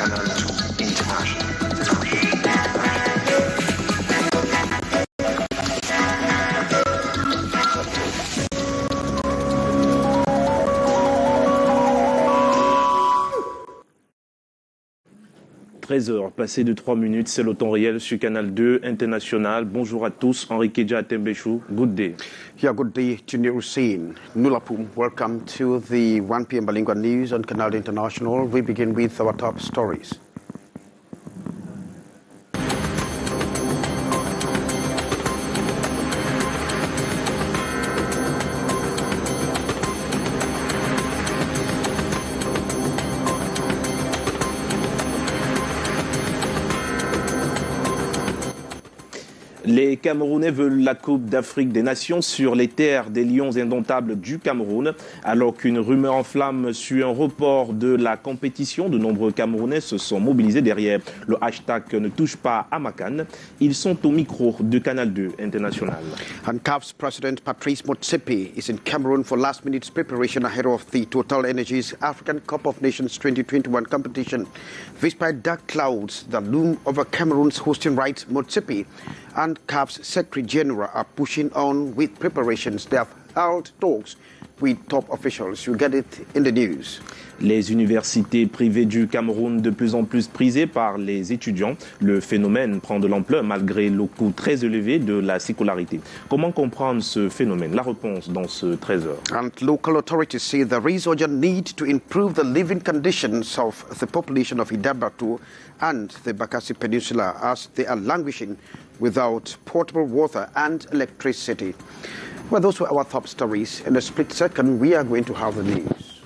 Canal International. 13h, passé de 3 minutes, c'est le temps réel sur Canal 2 International. Bonjour à tous, Enrique Tembechou, good day. Yeah, good day to Nurusine. Nulapum, welcome to the 1 p.m. bilingual news on Canal International. We begin with our top stories. Les Camerounais veulent la Coupe d'Afrique des Nations sur les terres des Lions indomptables du Cameroun. Alors qu'une rumeur enflamme sur un report de la compétition, de nombreux Camerounais se sont mobilisés derrière le hashtag ne touche pas à Macan. Ils sont au micro de Canal 2 International. And CAF's President Patrice Motsepe is in Cameroon for last-minute preparation ahead of the Total Energies African Cup of Nations 2021 competition. Despite dark clouds that loom over Cameroon's hosting rights, Motsepe and CAF's Secretary General are pushing on with preparations. They have held talks with top officials. You get it in the news. Les universités privées du Cameroun de plus en plus prisées par les étudiants. Le phénomène prend de l'ampleur malgré le coût très élevé de la scolarité. Comment comprendre ce phénomène? La réponse dans ce 13h. And local authorities say there is urgent need to improve the living conditions of the population of Idabatu and the Bakassi Peninsula as they are languishing without potable water and electricity. Well, those were our top stories. In a split second, we are going to have the news.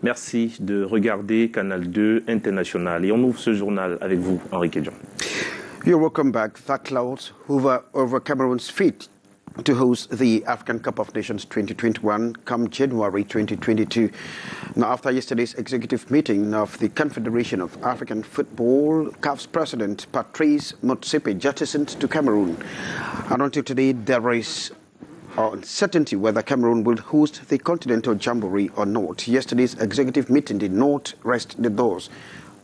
Merci de regarder Canal 2 International. Et on ouvre ce journal avec vous, Enrique Dion. You're welcome back. That clouds hover over Cameroon's feet to host the African Cup of Nations 2021 come January 2022. Now, after yesterday's executive meeting of the Confederation of African Football, CAF's President Patrice Motsepe jettisoned to Cameroon. And until today, there is uncertainty whether Cameroon will host the Continental Jamboree or not. Yesterday's executive meeting did not rest the doors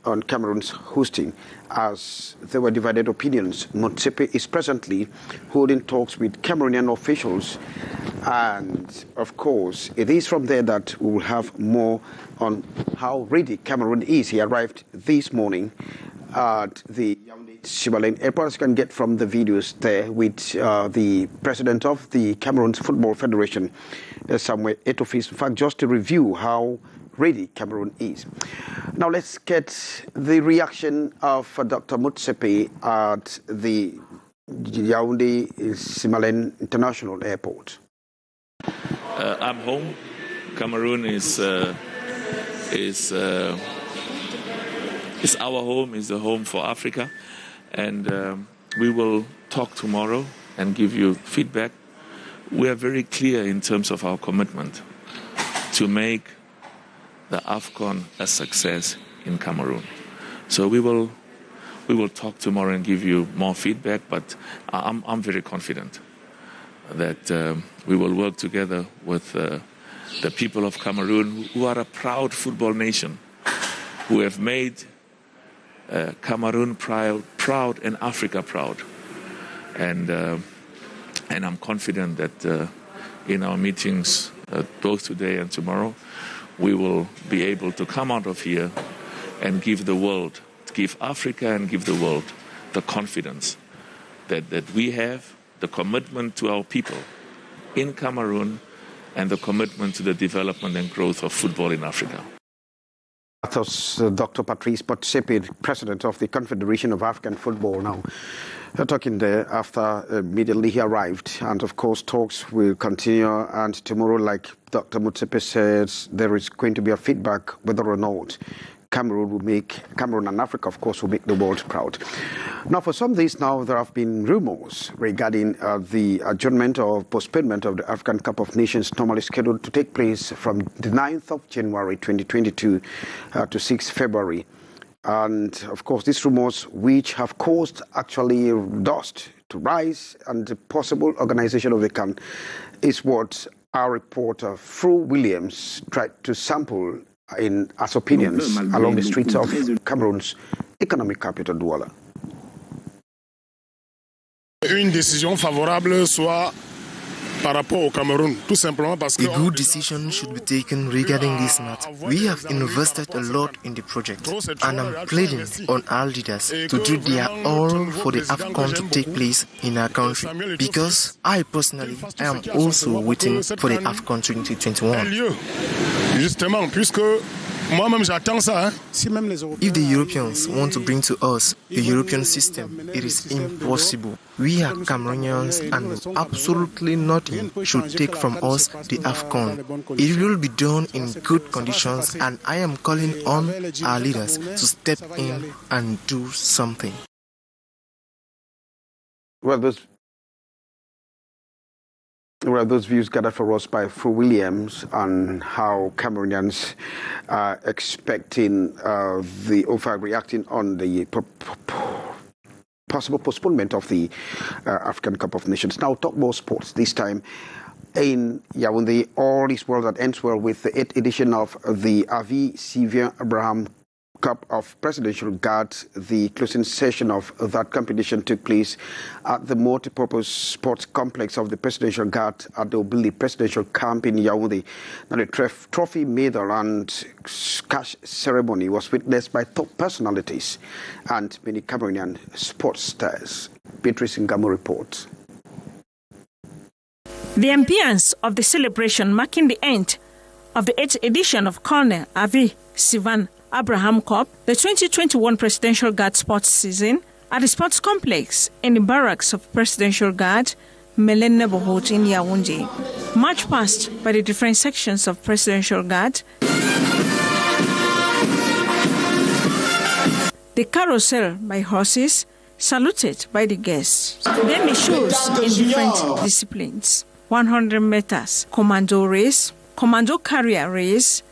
on Cameroon's hosting, as there were divided opinions. Motsepe is presently holding talks with Cameroonian officials, and of course, it is from there that we will have more on how ready Cameroon is. He arrived this morning at the Shibalen Airport, as you can get from the videos there, with the president of the Cameroon's Football Federation, Samuel Etofis. In fact, just to review how ready Cameroon is. Now let's get the reaction of Dr. Motsepe at the Yaoundé Simalen International Airport. I'm home. Cameroon is our home, is the home for Africa, and we will talk tomorrow and give you feedback. We are very clear in terms of our commitment to make the AFCON a success in Cameroon. So we will talk tomorrow and give you more feedback, but I'm very confident that we will work together with the people of Cameroon, who are a proud football nation, who have made Cameroon proud and Africa proud. And I'm confident that in our meetings, both today and tomorrow, we will be able to come out of here and give the world, give Africa and give the world the confidence that we have, the commitment to our people in Cameroon, and the commitment to the development and growth of football in Africa. That was Dr. Patrice Motsepe, president of the Confederation of African Football. Now, talking there after immediately he arrived, and of course talks will continue, and tomorrow, like Dr. Motsepe says, there is going to be a feedback whether or not Cameroon and Africa, of course, will make the world proud. Now, for some days now, there have been rumors regarding the adjournment or postponement of the African Cup of Nations, normally scheduled to take place from the 9th of January 2022 to 6th February. And, of course, these rumors, which have caused actually dust to rise and the possible organization of the CAN, is what our reporter, Fru Williams, tried to sample as opinions along the streets of Cameroon's economic capital, Douala. Une décision favorable soit par rapport au Cameroun, tout simplement parce que... A good decision should be taken regarding this matter. We have invested a lot in the project, and I'm pleading on our leaders to do their all for the AFCON to take place in our country, because I personally am also waiting for the AFCON 2021. Justement, puisque moi-même j'attends ça. If the Europeans want to bring to us the European system, it is impossible. We are Cameroonians, and absolutely nothing should take from us the AFCON. It will be done in good conditions, and I am calling on our leaders to step in and do something. Well, those views gathered for us by Fru Williams on how Cameroonians are expecting the overreacting on the possible postponement of the African Cup of Nations. Now, talk more sports. This time in Yaoundé, all is well that ends well with the 8th edition of the Avi Sylvain Abraham Cup of Presidential Guard. The closing session of that competition took place at the multipurpose sports complex of the Presidential Guard at the Obili Presidential Camp in Yaoundé. Now, the trophy, medal and cash ceremony was witnessed by top personalities and many Cameroonian sports stars. Beatrice Ngamo reports. The ambience of the celebration marking the end of the 8th edition of Colonel Avi Sylvain Abraham Cup, the 2021 Presidential Guard sports season, at the sports complex in the barracks of Presidential Guard, Melen neighborhood in Yaoundé. March past by the different sections of Presidential Guard, the carousel by horses, saluted by the guests. Then the shows in different disciplines: 100 meters, commando race, commando carrier race,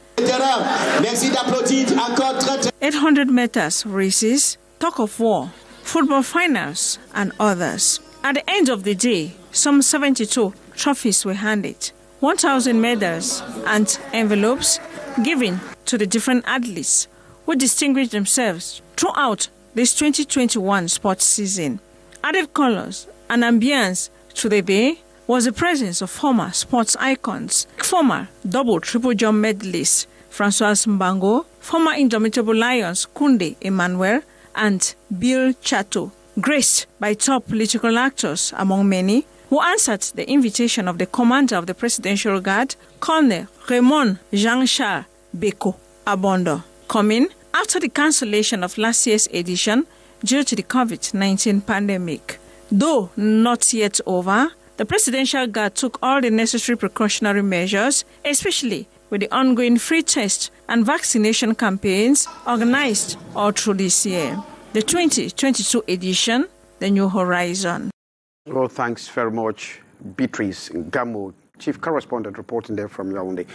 800 meters races, talk of war, football finals, and others. At the end of the day, some 72 trophies were handed, 1,000 medals and envelopes given to the different athletes who distinguished themselves throughout this 2021 sports season. Added colors and ambience to the day was the presence of former sports icons, former double triple jump medalist Francois Mbango, former Indomitable Lions Kunde Emmanuel, and Bill Chateau, graced by top political actors among many, who answered the invitation of the commander of the Presidential Guard, Colonel Raymond Jean-Charles Beko Abondo, coming after the cancellation of last year's edition due to the COVID-19 pandemic. Though not yet over, the Presidential Guard took all the necessary precautionary measures, especially with the ongoing free test and vaccination campaigns organized all through this year. The 2022 edition, the new horizon. Well, thanks very much, Beatrice Ngamo, Chief Correspondent reporting there from Yaoundé.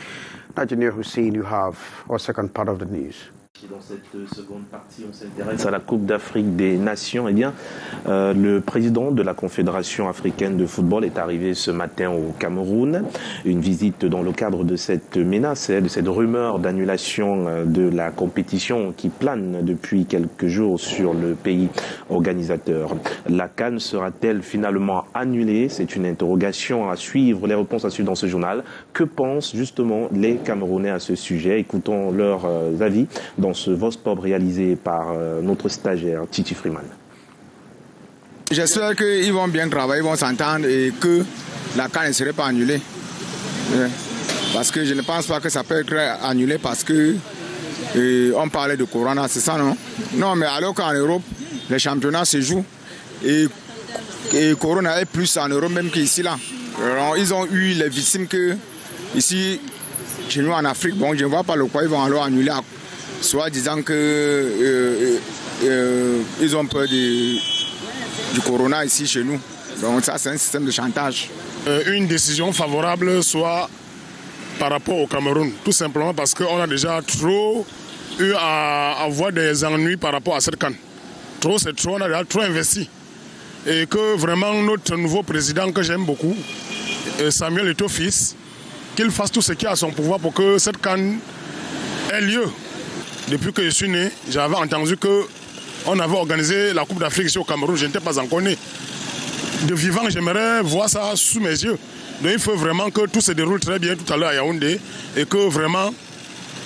Now, Engineer Hussein, you have our second part of the news. Dans cette seconde partie, on s'intéresse à la Coupe d'Afrique des Nations. Eh bien, le président de la Confédération africaine de football est arrivé ce matin au Cameroun. Une visite dans le cadre de cette menace, de cette rumeur d'annulation de la compétition qui plane depuis quelques jours sur le pays organisateur. La CAN sera-t-elle finalement annulée? C'est une interrogation à suivre, les réponses à suivre dans ce journal. Que pensent justement les Camerounais à ce sujet? Écoutons leurs avis dans ce Vox Pop réalisé par notre stagiaire Titi Freeman. J'espère qu'ils vont bien travailler, ils vont s'entendre et que la CAN ne serait pas annulée. Parce que je ne pense pas que ça peut être annulé parce que on parlait de Corona, c'est ça, non? Non, mais alors qu'en Europe, les championnats se jouent et Corona est plus en Europe même qu'ici là. Alors, ils ont eu les victimes que ici, chez nous en Afrique, bon, je ne vois pas le quoi ils vont alors annuler soit disant que ils ont peur du corona ici chez nous. Donc ça, c'est un système de chantage. Une décision favorable soit par rapport au Cameroun, tout simplement parce qu'on a déjà trop eu à avoir des ennuis par rapport à cette CAN. Trop, c'est trop, on a déjà trop investi. Et que vraiment notre nouveau président que j'aime beaucoup, Samuel Eto'o-Fils, qu'il fasse tout ce qui est à son pouvoir pour que cette CAN ait lieu. Depuis que je suis né, j'avais entendu qu'on avait organisé la Coupe d'Afrique ici au Cameroun, je n'étais pas encore né. De vivant, j'aimerais voir ça sous mes yeux. Donc il faut vraiment que tout se déroule très bien tout à l'heure à Yaoundé et que vraiment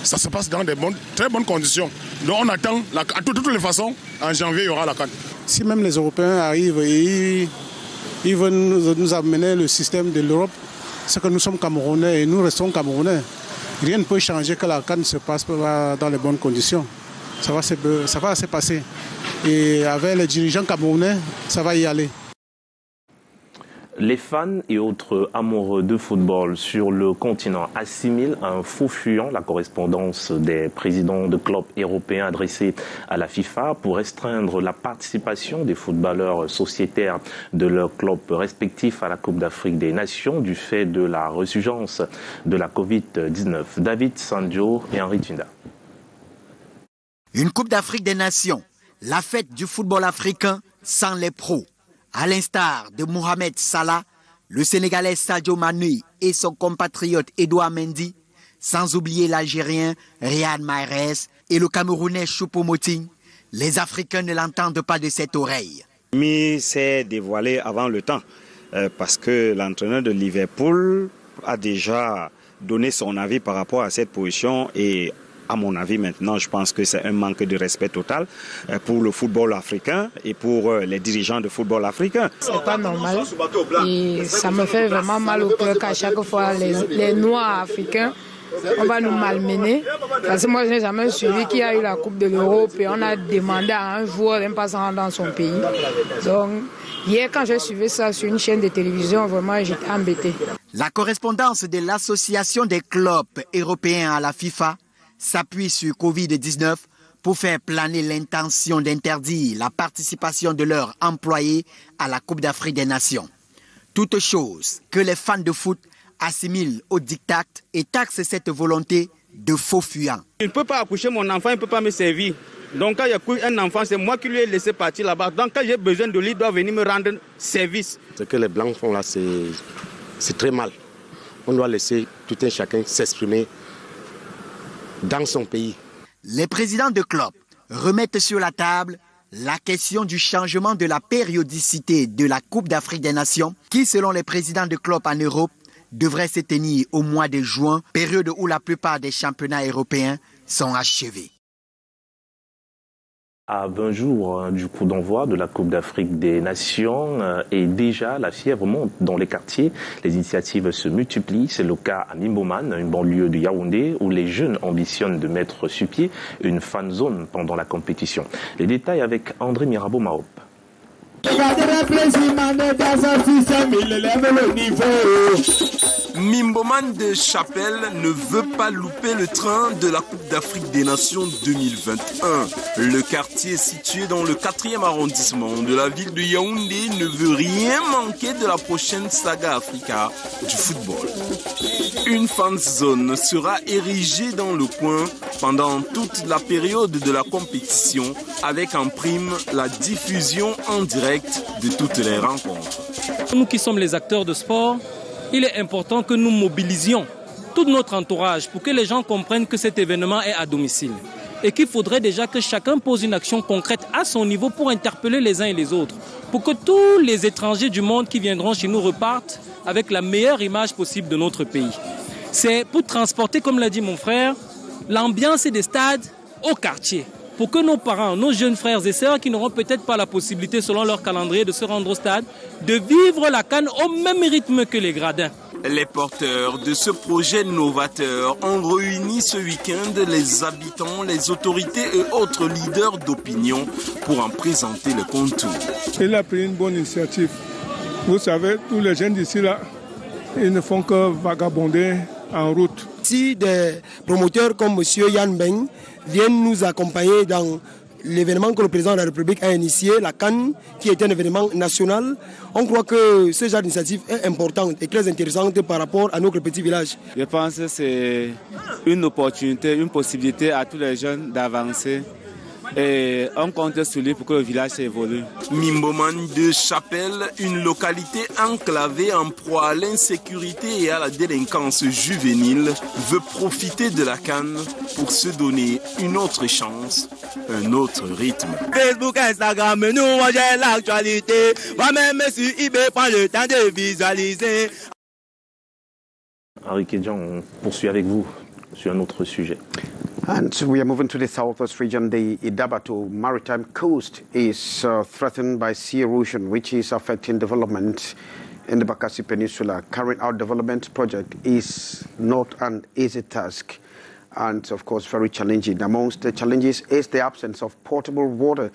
ça se passe dans des très bonnes conditions. Donc on attend, de toutes les façons, en janvier il y aura la CAN. Si même les Européens arrivent et ils veulent nous amener le système de l'Europe, c'est que nous sommes Camerounais et nous restons Camerounais. Rien ne peut changer que la CAN se passe dans les bonnes conditions. Ça va se passer. Et avec les dirigeants camerounais, ça va y aller. Les fans et autres amoureux de football sur le continent assimilent à un faux fuyant la correspondance des présidents de clubs européens adressés à la FIFA pour restreindre la participation des footballeurs sociétaires de leurs clubs respectifs à la Coupe d'Afrique des Nations du fait de la résurgence de la Covid-19. David Sanjo et Henri Tinda. Une Coupe d'Afrique des Nations, la fête du football africain sans les pros. À l'instar de Mohamed Salah, le Sénégalais Sadio Mané et son compatriote Edouard Mendy, sans oublier l'Algérien Riyad Mahrez et le Camerounais Choupo-Moting, les Africains ne l'entendent pas de cette oreille. Mi s'est dévoilé avant le temps parce que l'entraîneur de Liverpool a déjà donné son avis par rapport à cette position et à mon avis, maintenant, je pense que c'est un manque de respect total pour le football africain et pour les dirigeants de football africain. C'est pas normal et ça me fait vraiment mal au cœur qu'à chaque fois les Noirs africains, on va nous malmener. Parce que moi, je n'ai jamais suivi qu'il y a eu la Coupe de l'Europe et on a demandé à un joueur de ne pas se rendre dans son pays. Donc, hier, quand j'ai suivi ça sur une chaîne de télévision, vraiment, j'étais embêté. La correspondance de l'Association des clubs européens à la FIFA s'appuie sur Covid-19 pour faire planer l'intention d'interdire la participation de leurs employés à la Coupe d'Afrique des Nations. Toute chose que les fans de foot assimilent au diktat et taxent cette volonté de faux fuyants. Il ne peut pas accoucher mon enfant, il ne peut pas me servir. Donc quand il y a un enfant, c'est moi qui lui ai laissé partir là-bas. Donc quand j'ai besoin de lui, il doit venir me rendre service. Ce que les Blancs font là, c'est très mal. On doit laisser tout un chacun s'exprimer dans son pays. Les présidents de clubs remettent sur la table la question du changement de la périodicité de la Coupe d'Afrique des Nations qui, selon les présidents de clubs en Europe, devrait se tenir au mois de juin, période où la plupart des championnats européens sont achevés. À 20 jours du coup d'envoi de la Coupe d'Afrique des Nations et déjà la fièvre monte dans les quartiers. Les initiatives se multiplient. C'est le cas à Nimboman, une banlieue de Yaoundé, où les jeunes ambitionnent de mettre sur pied une fan zone pendant la compétition. Les détails avec André Mirabeau-Mahop. Nimboman de Chapelle ne veut pas louper le train de la Coupe d'Afrique des Nations 2021. Le quartier situé dans le 4e arrondissement de la ville de Yaoundé ne veut rien manquer de la prochaine saga Africa du football. Une fan zone sera érigée dans le coin pendant toute la période de la compétition avec en prime la diffusion en direct de toutes les rencontres. Nous qui sommes les acteurs de sport, il est important que nous mobilisions tout notre entourage pour que les gens comprennent que cet événement est à domicile et qu'il faudrait déjà que chacun pose une action concrète à son niveau pour interpeller les uns et les autres, pour que tous les étrangers du monde qui viendront chez nous repartent avec la meilleure image possible de notre pays. C'est pour transporter, comme l'a dit mon frère, l'ambiance des stades au quartier, pour que nos parents, nos jeunes frères et sœurs qui n'auront peut-être pas la possibilité selon leur calendrier de se rendre au stade, de vivre la CAN au même rythme que les gradins. Les porteurs de ce projet novateur ont réuni ce week-end les habitants, les autorités et autres leaders d'opinion pour en présenter le contour. Il a pris une bonne initiative. Vous savez, tous les jeunes d'ici là, ils ne font que vagabonder en route. Si des promoteurs comme M. Yann Beng viennent nous accompagner dans l'événement que le président de la République a initié, la CAN, qui est un événement national, on croit que ce genre d'initiative est importante et très intéressante par rapport à notre petit village. Je pense que c'est une opportunité, une possibilité à tous les jeunes d'avancer. Et on compte sur lui pour que le village évolue. Mimboman de Chapelle, une localité enclavée en proie à l'insécurité et à la délinquance juvénile, veut profiter de la canne pour se donner une autre chance, un autre rythme. Facebook, Instagram, nous on gère l'actualité. Moi-même sur eBay, prends le temps de visualiser. Henri Kedjan, on poursuit avec vous sur un autre sujet. And we are moving to the southwest region. The Idabato maritime coast is threatened by sea erosion, which is affecting development in the Bakassi Peninsula. Carrying out development project is not an easy task and, of course, very challenging. Amongst the challenges is the absence of potable water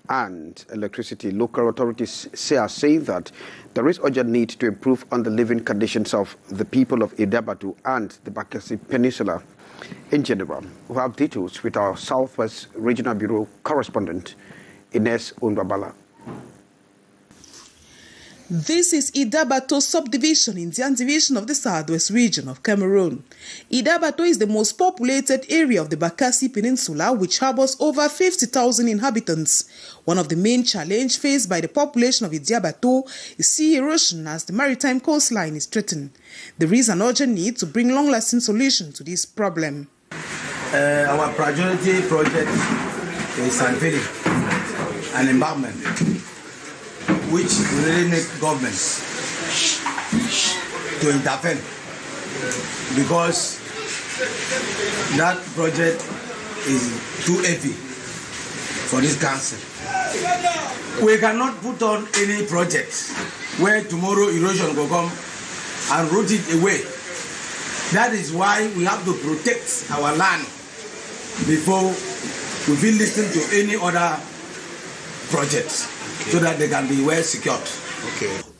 and electricity. Local authorities are saying that there is urgent need to improve on the living conditions of the people of Idabato and the Bakassi Peninsula in general. We have details with our Southwest Regional Bureau correspondent, Ines Unwabala. This is Idabato subdivision in Dian division of the Southwest region of Cameroon. Idabato is the most populated area of the Bakassi Peninsula, which harbors over 50,000 inhabitants. One of the main challenges faced by the population of Idabato is sea erosion as the maritime coastline is threatened. There is an urgent need to bring long-lasting solution to this problem. Our priority project is unveiling an embankment which really need government to intervene, because that project is too heavy for this council. We cannot put on any project where tomorrow erosion will come and root it away. That is why we have to protect our land before we will listen to any other projects, so that they can be well secured.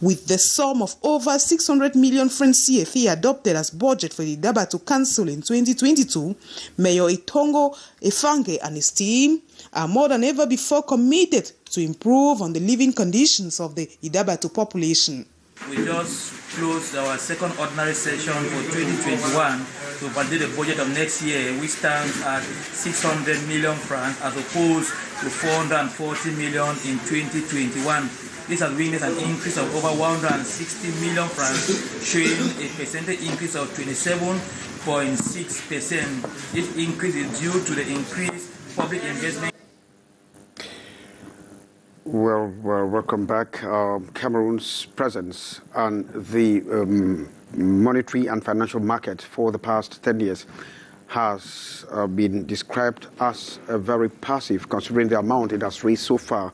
With the sum of over 600 million francs CFA adopted as budget for the Idabato Council in 2022, Mayor Itongo Efange and his team are more than ever before committed to improve on the living conditions of the Idabato population. We just closed our second ordinary session for 2021 to validate the budget of next year, which stands at 600 million francs as opposed to 440 million in 2021. This has witnessed an increase of over 160 million francs, showing a percentage increase of 27.6%. This increase is due to the increased public investment. Well, welcome back. Cameroon's presence on the monetary and financial market for the past 10 years has been described as very passive, considering the amount it has raised so far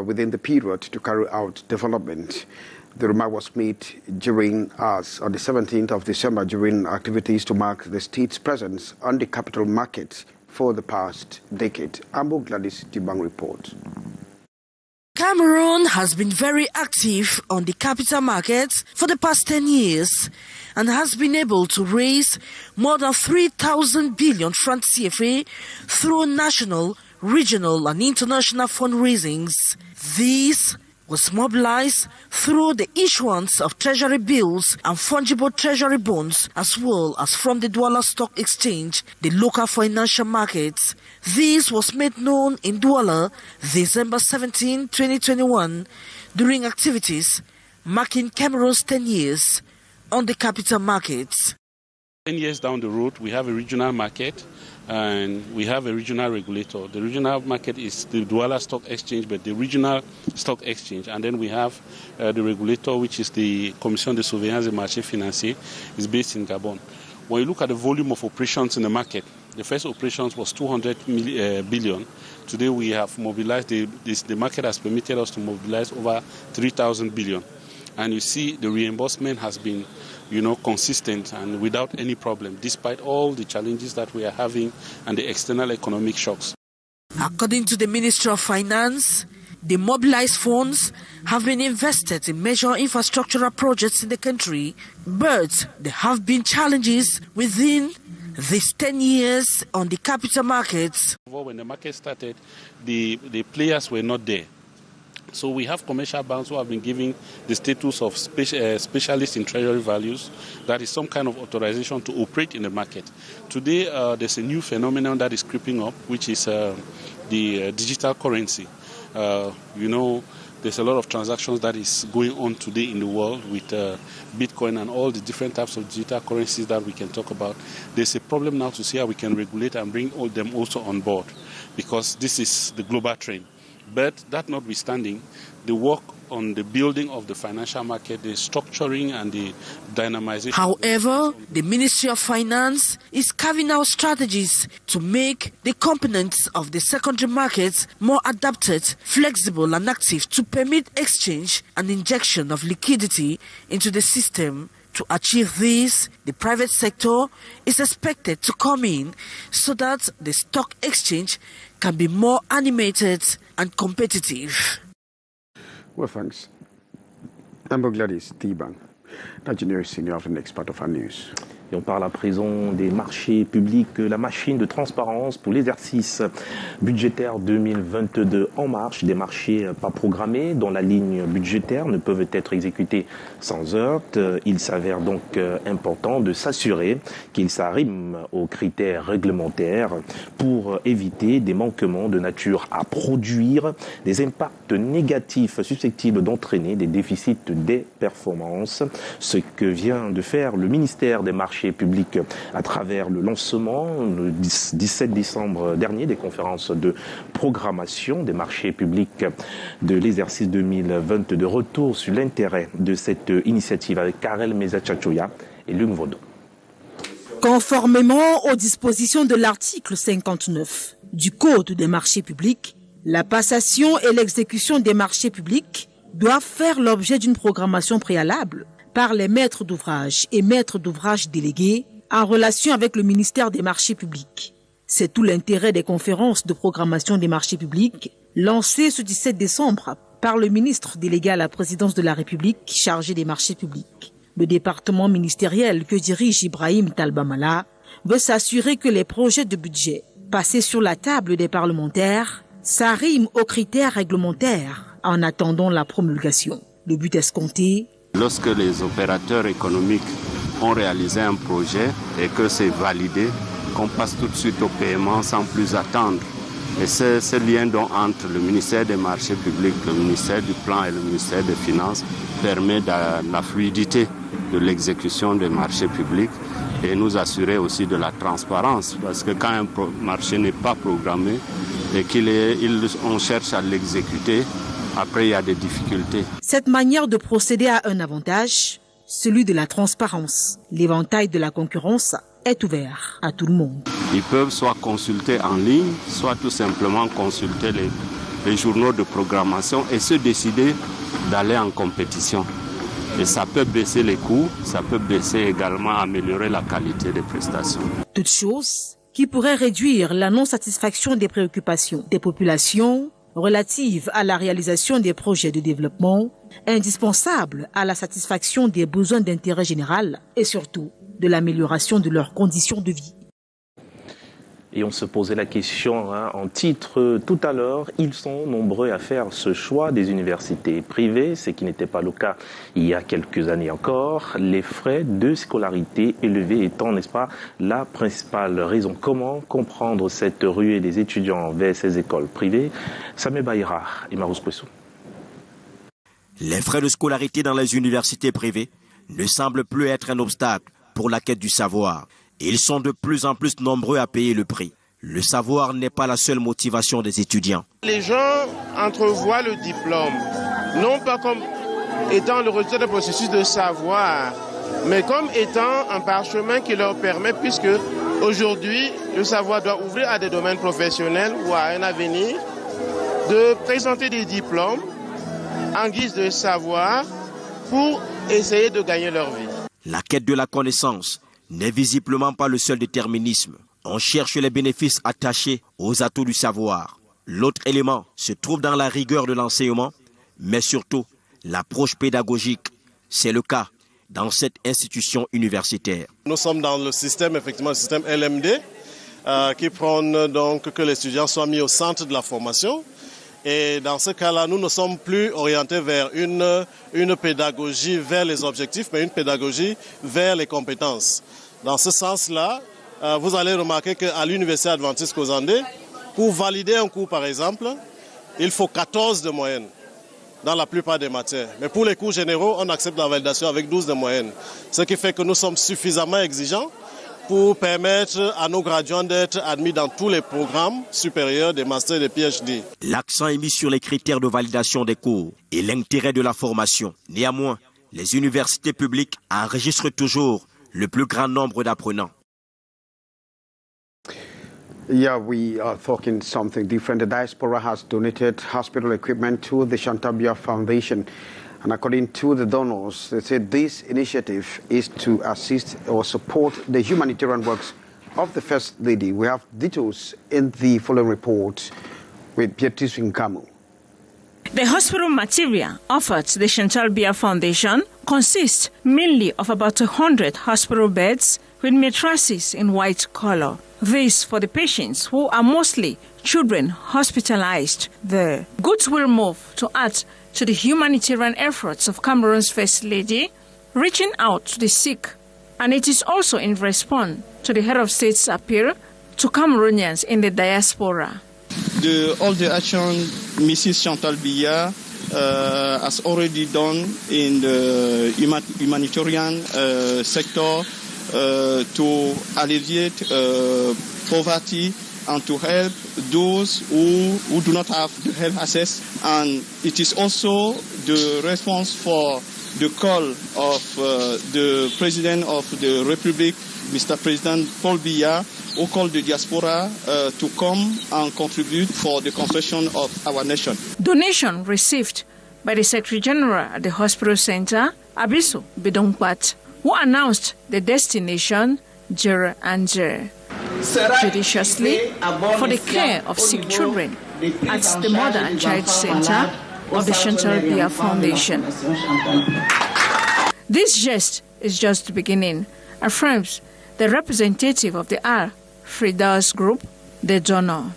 within the period to carry out development. The remark was made during on the 17th of December during activities to mark the state's presence on the capital market for the past decade. Ambo Gladys Dibang reports. Cameroon has been very active on the capital markets for the past 10 years and has been able to raise more than 3,000 billion francs CFA through national, regional and international fundraisings. This was mobilized through the issuance of treasury bills and fungible treasury bonds, as well as from the Douala Stock Exchange, the local financial markets. This was made known in Douala December 17, 2021, during activities marking Cameroon's 10 years on the capital markets. 10 years down the road, we have a regional market and we have a regional regulator. The regional market is the Douala Stock Exchange, but the regional stock exchange. And then we have the regulator, which is the Commission de Surveillance des Marchés Financiers, is based in Gabon. When you look at the volume of operations in the market, the first operations was 200 billion. Today we have mobilized, the market has permitted us to mobilize over 3,000 billion. And you see the reimbursement has been, consistent and without any problem, despite all the challenges that we are having and the external economic shocks. According to the Ministry of Finance, The mobilized funds have been invested in major infrastructural projects in the country, but there have been challenges within these 10 years on the capital markets. When the market started, the players were not there. So we have commercial banks who have been giving the status of specialists in treasury values. That is some kind of authorization to operate in the market. Today, there's a new phenomenon that is creeping up, which is the digital currency. There's a lot of transactions that is going on today in the world with Bitcoin and all the different types of digital currencies that we can talk about. There's a problem now to see how we can regulate and bring all them also on board, because this is the global trend. But that notwithstanding, the work on the building of the financial market, the structuring and the dynamization. However, the Ministry of Finance is carving out strategies to make the components of the secondary markets more adapted, flexible and active to permit exchange and injection of liquidity into the system. To achieve this, the private sector is expected to come in so that the stock exchange can be more animated and competitive. Well, thanks. Amber Gladys T-Bang, l'ingénieur senior and expert of our news. Et on parle à présent des marchés publics, la machine de transparence pour l'exercice budgétaire 2022 en marche, des marchés pas programmés dont la ligne budgétaire ne peuvent être exécutés sans heurts. Il s'avère donc important de s'assurer qu'ils s'arriment aux critères réglementaires pour éviter des manquements de nature à produire des impacts négatifs susceptibles d'entraîner des déficits des performances, ce que vient de faire le ministère des marchés publics à travers le lancement le 17 décembre dernier des conférences de programmation des marchés publics de l'exercice 2022. Retour sur l'intérêt de cette initiative avec Karel Mezachachoya et Luc Vaudou. Conformément aux dispositions de l'article 59 du Code des marchés publics, la passation et l'exécution des marchés publics doivent faire l'objet d'une programmation préalable par les maîtres d'ouvrage et maîtres d'ouvrage délégués en relation avec le ministère des marchés publics. C'est tout l'intérêt des conférences de programmation des marchés publics lancées ce 17 décembre par le ministre délégué à la présidence de la République chargé des marchés publics. Le département ministériel que dirige Ibrahim Talbamala veut s'assurer que les projets de budget passés sur la table des parlementaires s'arriment aux critères réglementaires en attendant la promulgation. Le but escompté: lorsque les opérateurs économiques ont réalisé un projet et que c'est validé, qu'on passe tout de suite au paiement sans plus attendre. Et ce lien entre le ministère des marchés publics, le ministère du plan et le ministère des finances permet la fluidité de l'exécution des marchés publics et nous assurer aussi de la transparence. Parce que quand un marché n'est pas programmé et qu'on cherche à l'exécuter, après, il y a des difficultés. Cette manière de procéder a un avantage, celui de la transparence. L'éventail de la concurrence est ouvert à tout le monde. Ils peuvent soit consulter en ligne, soit tout simplement consulter les journaux de programmation et se décider d'aller en compétition. Et ça peut baisser les coûts, ça peut baisser également, améliorer la qualité des prestations. Toutes choses qui pourraient réduire la non-satisfaction des préoccupations des populations relatives à la réalisation des projets de développement, indispensables à la satisfaction des besoins d'intérêt général et surtout de l'amélioration de leurs conditions de vie. Et on se posait la question en titre tout à l'heure, ils sont nombreux à faire ce choix des universités privées, ce qui n'était pas le cas il y a quelques années encore, les frais de scolarité élevés étant, n'est-ce pas, la principale raison. Comment comprendre cette ruée des étudiants vers ces écoles privées? Samé Baïra et Marous Poissou. Les frais de scolarité dans les universités privées ne semblent plus être un obstacle pour la quête du savoir. Ils sont de plus en plus nombreux à payer le prix. Le savoir n'est pas la seule motivation des étudiants. Les gens entrevoient le diplôme, non pas comme étant le résultat d'un processus de savoir, mais comme étant un parchemin qui leur permet, puisque aujourd'hui, le savoir doit ouvrir à des domaines professionnels ou à un avenir, de présenter des diplômes en guise de savoir pour essayer de gagner leur vie. La quête de la connaissance n'est visiblement pas le seul déterminisme. On cherche les bénéfices attachés aux atouts du savoir. L'autre élément se trouve dans la rigueur de l'enseignement, mais surtout l'approche pédagogique. C'est le cas dans cette institution universitaire. Nous sommes dans le système, effectivement, le système LMD, qui prône donc que les étudiants soient mis au centre de la formation. Et dans ce cas-là, nous ne sommes plus orientés vers une pédagogie vers les objectifs, mais une pédagogie vers les compétences. Dans ce sens-là, vous allez remarquer qu'à l'Université adventiste Kozandé, pour valider un cours, par exemple, il faut 14 de moyenne dans la plupart des matières. Mais pour les cours généraux, on accepte la validation avec 12 de moyenne. Ce qui fait que nous sommes suffisamment exigeants pour permettre à nos graduants d'être admis dans tous les programmes supérieurs des masters et des PhD. L'accent est mis sur les critères de validation des cours et l'intérêt de la formation. Néanmoins, les universités publiques enregistrent toujours le plus grand nombre d'apprenants. Yeah, we are talking something different. The diaspora has donated hospital equipment to the Chantabia Foundation. And according to the donors, they said this initiative is to assist or support the humanitarian works of the First Lady. We have details in the following report with Beatrice Nkamu. The hospital material offered to the Chantal Biya Foundation consists mainly of about 100 hospital beds with mattresses in white color. This for the patients who are mostly children hospitalized there. Goods will move to add to the humanitarian efforts of Cameroon's First Lady, reaching out to the sick. And it is also in response to the head of state's appeal to Cameroonians in the diaspora. All the action Mrs. Chantal Biya has already done in the humanitarian sector to alleviate poverty and to help those who do not have the health access. And it is also the response for the call of the President of the Republic, Mr. President Paul Biya, who called the diaspora to come and contribute for the construction of our nation. Donation received by the Secretary General at the Hospital Center, Abisu Bidongpat, who announced the destination, Jere and Jere. Judiciously, for the care of sick children at the Mother and Child Center of the Chantal Biya Foundation. This gest is just the beginning, affirms the representative of the R. Frida's group, the donor.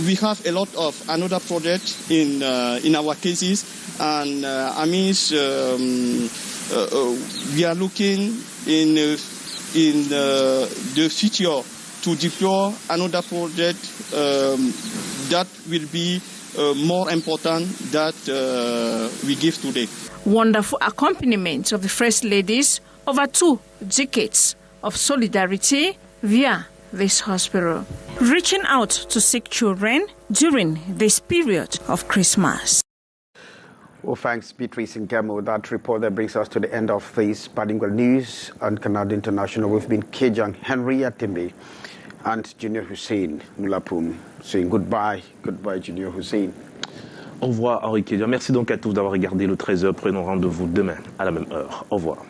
We have a lot of another projects in our cases, and we are looking in the future to deploy another project that will be more important that we give today. Wonderful accompaniment of the First Ladies over 2 decades of solidarity via this hospital, reaching out to sick children during this period of Christmas. Well, thanks, Beatrice Ngamo. That report that brings us to the end of this bilingual news on Canal International. We've been Kejang Henry Atimbe and Junior Hussein Moulapum saying goodbye. Goodbye, Junior Hussein. Au revoir, Henri Kejang. Merci donc à tous d'avoir regardé le 13h. Prenons rendez-vous demain à la même heure. Au revoir.